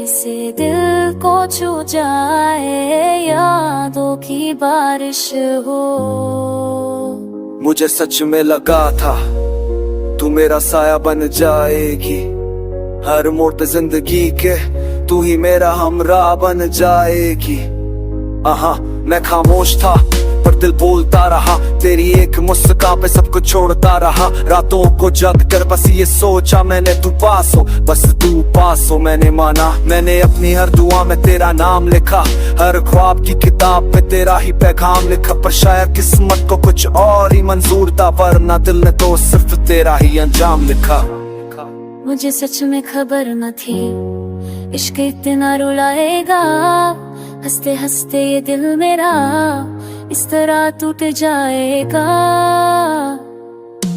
से दिल को छू जाए, यादों की बारिश हो। मुझे सच में लगा था तू मेरा साया बन जाएगी, हर मोड़ पे जिंदगी के तू ही मेरा हमराह बन जाएगी। मैं खामोश था पर दिल बोलता रहा, तेरी एक मुस्कान पे सब कुछ छोड़ता रहा। रातों को जग कर बस ये सोचा मैंने, तू पास हो, बस तू पास हो। मैंने माना, मैंने अपनी हर दुआ में तेरा नाम लिखा, हर ख्वाब की किताब पे तेरा ही पैगाम लिखा। पर शायद किस्मत को कुछ और ही मंजूर था, वरना दिल ने तो सिर्फ तेरा ही अंजाम लिखा। मुझे सच में खबर न थी इश्क इतना रुलाएगा, हंसते हंसते ये दिल मेरा इस तरह टूट जाएगा।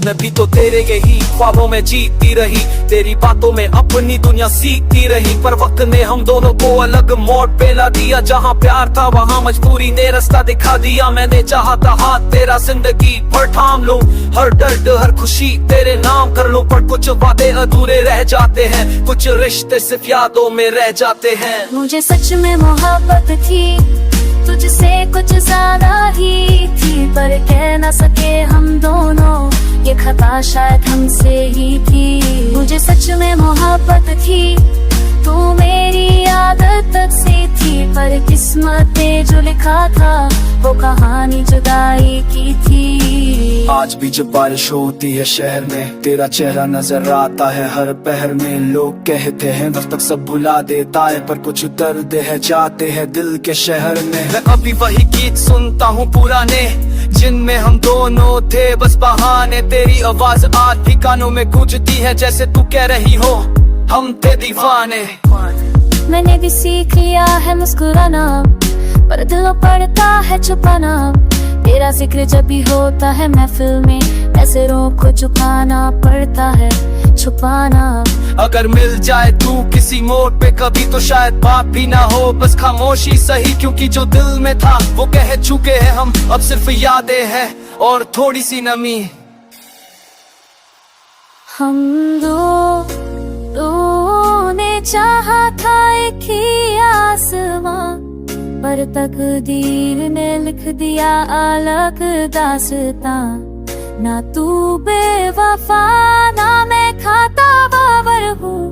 मैं भी तो तेरे ही ख्वाबों में जीती रही, तेरी बातों में अपनी दुनिया सीखती रही। पर वक्त ने हम दोनों को अलग मोड़ पे ला दिया, जहाँ प्यार था वहाँ मजबूरी ने रास्ता दिखा दिया। मैंने चाहा था हाथ तेरा जिंदगी भर थाम लूं, हर दर्द हर खुशी तेरे नाम कर लूं। पर कुछ वादे अधूरे रह जाते हैं, कुछ रिश्ते सिर्फ यादों में रह जाते हैं। मुझे सच में मोहब्बत थी तुझसे कुछ ज्यादा ही थी, पर कह न सके हम दोनों, ये खता शायद हमसे ही थी। मुझे सच में मोहब्बत थी, तू मेरी आदत सी थी, पर किस्मत ने जो लिखा था वो कहानी जुदाई की थी। आज भी जब बारिश होती है शहर में, तेरा चेहरा नजर आता है हर पहर में। लोग कहते हैं वक्त तक सब भुला देता है, पर कुछ दर्द है जाते हैं दिल के शहर में। मैं अभी वही गीत सुनता हूँ पुराने, जिनमें हम दोनों थे बस बहाने। तेरी आवाज आज भी कानों में गूंजती है, जैसे तू कह रही हो हम थे दीवाने। मैंने भी सीख लिया है मुस्कुराना, पर दिलों पड़ता है छुपाना। तेरा जिक्र जब भी होता है महफिल में, नजरों को छुपाना पड़ता है छुपाना। अगर मिल जाए तू किसी मोड़ पे कभी, तो शायद बात भी ना हो, बस खामोशी सही। क्योंकि जो दिल में था वो कह चुके हैं हम, अब सिर्फ यादें हैं और थोड़ी सी नमी। हम दो ने चाहा था एक ही आसमां, पर तकदीर ने लिख दिया अलग दास्तां। ना तू बेवफा ना मैं खाता बावर हूँ,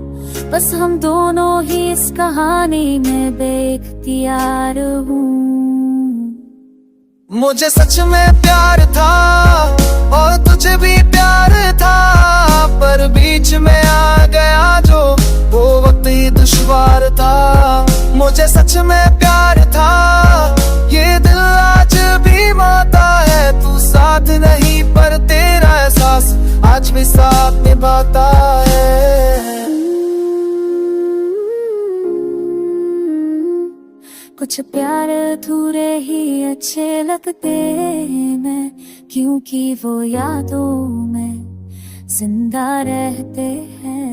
बस हम दोनों ही इस कहानी में बेइख्तियार हूँ। मुझे सच में प्यार था और तुझे भी प्यार था, पर बीच में आ गया जो वो वक्त ही दुश्वार था। मुझे सच में प्यार था, ये दिल आज भी माता है। तू साथ नहीं पर तेरा एहसास आज भी साथ निभाता है। कुछ प्यार अधूरे ही अच्छे लगते हैं, क्योंकि वो यादों में जिंदा रहते हैं।